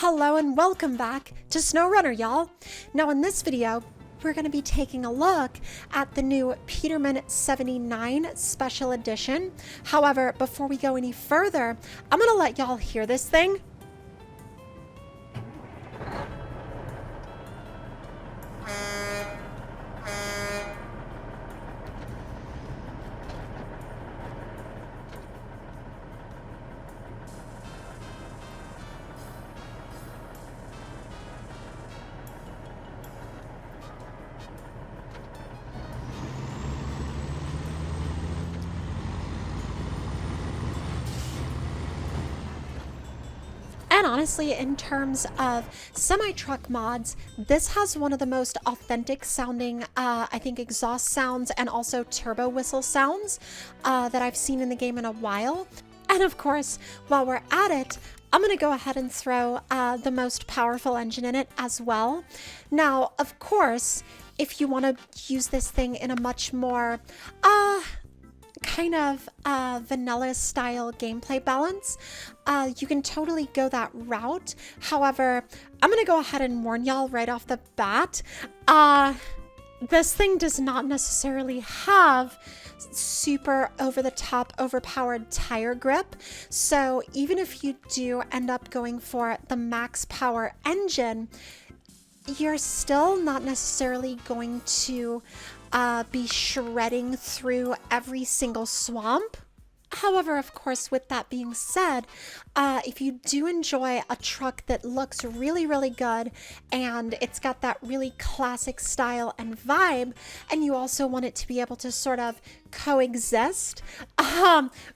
Hello and welcome back to SnowRunner, y'all. Now in this video, we're going to be taking a look at the new Peterbilt 79 Special Edition. However, before we go any further, I'm going to let y'all hear this thing. And honestly, in terms of semi-truck mods, this has one of the most authentic sounding, I think, exhaust sounds and also turbo whistle sounds that I've seen in the game in a while. And of course, while we're at it, I'm going to go ahead and throw the most powerful engine in it as well. Now, of course, if you want to use this thing in a much more kind of vanilla style gameplay balance, you can totally go that route. However, I'm gonna go ahead and warn y'all right off the bat, this thing does not necessarily have super over-the-top overpowered tire grip. So even if you do end up going for the max power engine, you're still not necessarily going to be shredding through every single swamp. However, of course, with that being said, if you do enjoy a truck that looks really, really good and it's got that really classic style and vibe, and you also want it to be able to sort of coexist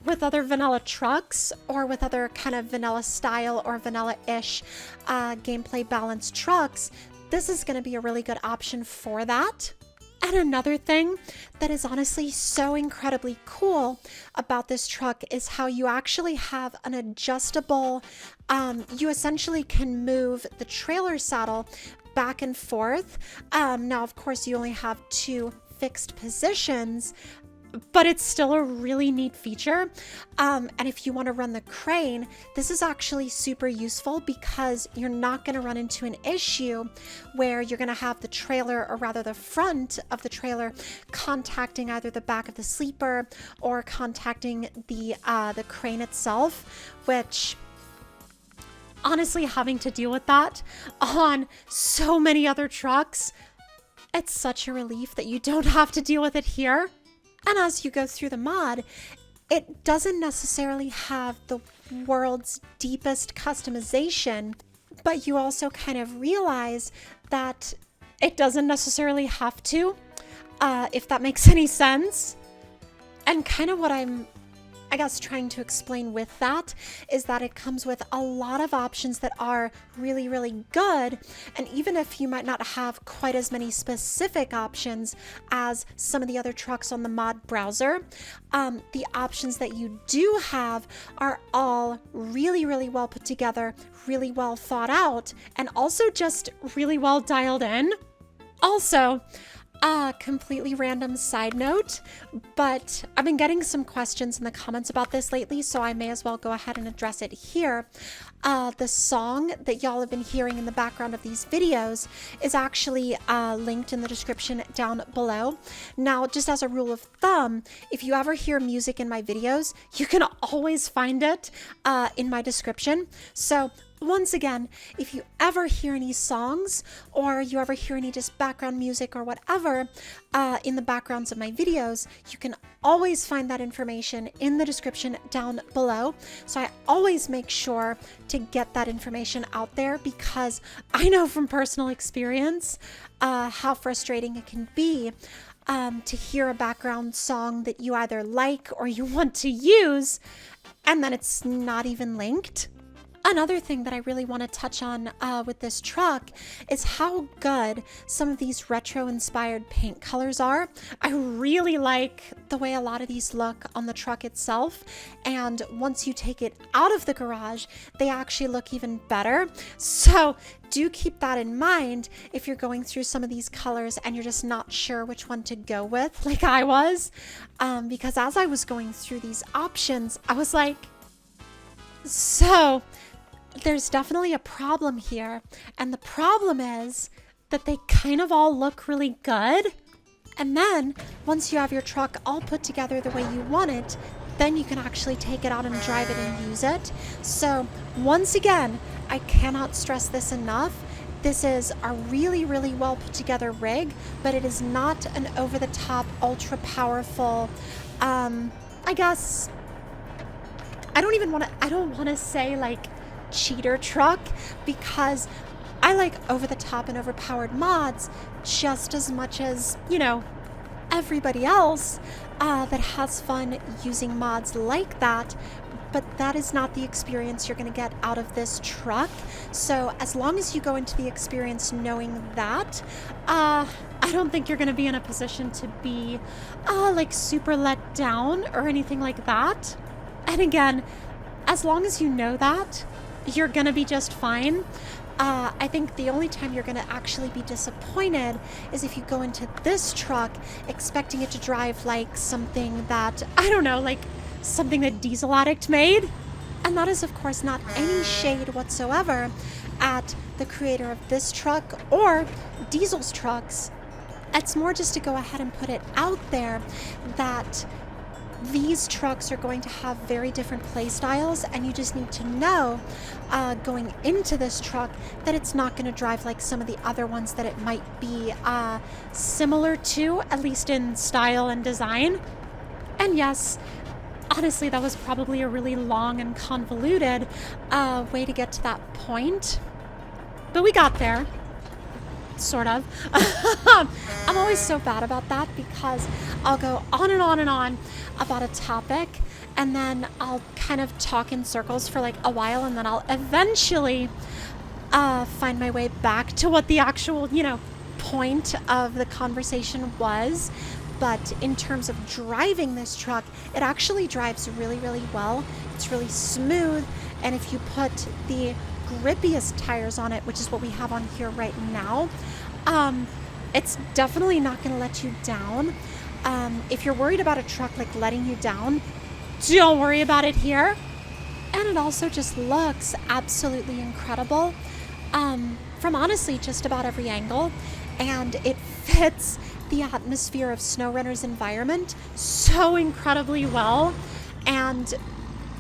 with other vanilla trucks or with other kind of vanilla style or vanilla-ish gameplay balanced trucks, this is going to be a really good option for that. And another thing that is honestly so incredibly cool about this truck is how you actually have an adjustable, you essentially can move the trailer saddle back and forth. Now, of course, you only have two fixed positions, but it's still a really neat feature. And if you want to run the crane, this is actually super useful because you're not going to run into an issue where you're going to have the trailer, or rather the front of the trailer, contacting either the back of the sleeper or contacting the crane itself, which honestly, having to deal with that on so many other trucks, it's such a relief that you don't have to deal with it here. And as you go through the mod, it doesn't necessarily have the world's deepest customization, but you also kind of realize that it doesn't necessarily have to, if that makes any sense. And kind of what I'm, I guess, trying to explain with that is that it comes with a lot of options that are really, really good. And even if you might not have quite as many specific options as some of the other trucks on the mod browser, the options that you do have are all really, really well put together, really well thought out, and also just really well dialed in. Also, completely random side note, but I've been getting some questions in the comments about this lately, so I may as well go ahead and address it here. The song that y'all have been hearing in the background of these videos is actually linked in the description down below. Now, just as a rule of thumb, if you ever hear music in my videos, you can always find it in my description. So once again, if you ever hear any songs or you ever hear any just background music or whatever in the backgrounds of my videos, you can always find that information in the description down below. So I always make sure to get that information out there because I know from personal experience how frustrating it can be to hear a background song that you either like or you want to use and then it's not even linked. Another thing that I really want to touch on with this truck is how good some of these retro-inspired paint colors are. I really like the way a lot of these look on the truck itself, and once you take it out of the garage, they actually look even better. So do keep that in mind if you're going through some of these colors and you're just not sure which one to go with, like I was, because as I was going through these options, I was like, so there's definitely a problem here. And the problem is that they kind of all look really good. And then once you have your truck all put together the way you want it, then you can actually take it out and drive it and use it. So once again, I cannot stress this enough. This is a really, really well put together rig, but it is not an over the top, ultra powerful, I guess, I don't want to say like cheater truck, because I like over the top and overpowered mods just as much as, you know, everybody else that has fun using mods like that. But that is not the experience you're going to get out of this truck. So as long as you go into the experience knowing that, I don't think you're going to be in a position to be like super let down or anything like that. And again, as long as you know that, you're going to be just fine. I think the only time you're going to actually be disappointed is if you go into this truck expecting it to drive like something that, I don't know, like something that Diesel Addict made. And that is, of course, not any shade whatsoever at the creator of this truck or Diesel's trucks. It's more just to go ahead and put it out there that these trucks are going to have very different play styles, and you just need to know going into this truck that it's not going to drive like some of the other ones that it might be similar to, at least in style and design. And yes, honestly, that was probably a really long and convoluted way to get to that point, but we got there. Sort of. I'm always so bad about that because I'll go on and on and on about a topic, and then I'll kind of talk in circles for like a while, and then I'll eventually find my way back to what the actual, you know, point of the conversation was. But in terms of driving this truck, it actually drives really, really well. It's really smooth, and if you put the grippiest tires on it, which is what we have on here right now, it's definitely not going to let you down. If you're worried about a truck like letting you down, don't worry about it here. And it also just looks absolutely incredible from honestly just about every angle, and it fits the atmosphere of SnowRunner's environment so incredibly well. And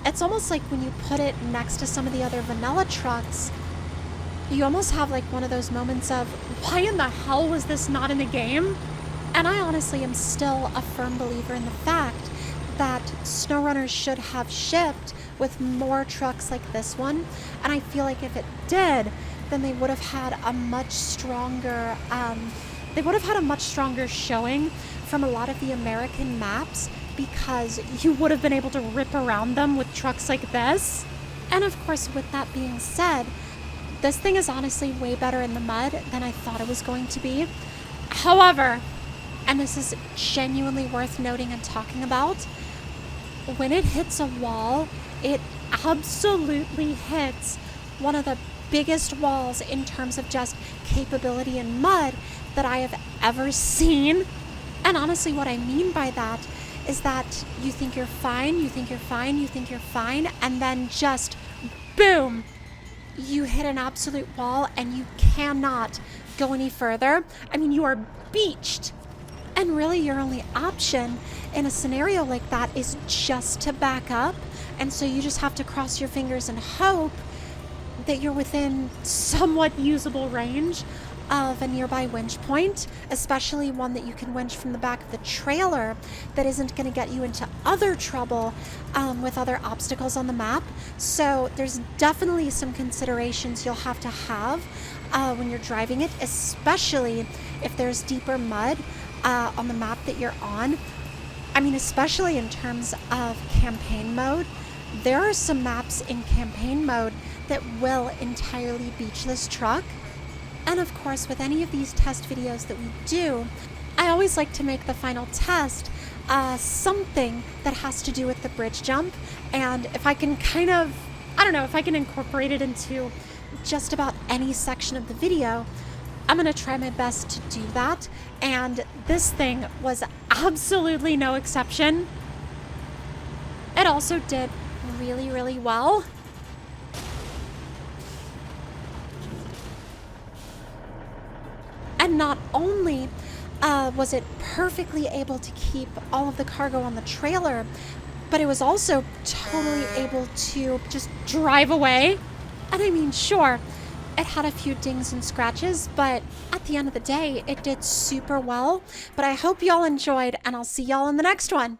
it's almost like when you put it next to some of the other vanilla trucks, you almost have like one of those moments of, why in the hell was this not in the game? And I honestly am still a firm believer in the fact that SnowRunner should have shipped with more trucks like this one. And I feel like if it did, then they would have had a much stronger, showing from a lot of the American maps, because you would have been able to rip around them with trucks like this. And of course, with that being said, this thing is honestly way better in the mud than I thought it was going to be. However, and this is genuinely worth noting and talking about, when it hits a wall, it absolutely hits one of the biggest walls in terms of just capability in mud that I have ever seen. And honestly, what I mean by that is that you think you're fine, you think you're fine, you think you're fine, and then just boom, you hit an absolute wall and you cannot go any further. I mean, you are beached. And really your only option in a scenario like that is just to back up. And so you just have to cross your fingers and hope that you're within somewhat usable range of a nearby winch point, especially one that you can winch from the back of the trailer that isn't going to get you into other trouble with other obstacles on the map. So there's definitely some considerations you'll have to have when you're driving it, especially if there's deeper mud on the map that you're on. I mean, especially in terms of campaign mode, there are some maps in campaign mode that will entirely beach this truck. And of course, with any of these test videos that we do, I always like to make the final test something that has to do with the bridge jump. And if I can kind of, I don't know, if I can incorporate it into just about any section of the video, I'm going to try my best to do that. And this thing was absolutely no exception. It also did really, really well. not only was it perfectly able to keep all of the cargo on the trailer, but it was also totally able to just drive away. And I mean, sure, it had a few dings and scratches, but at the end of the day, it did super well. But I hope y'all enjoyed, and I'll see y'all in the next one.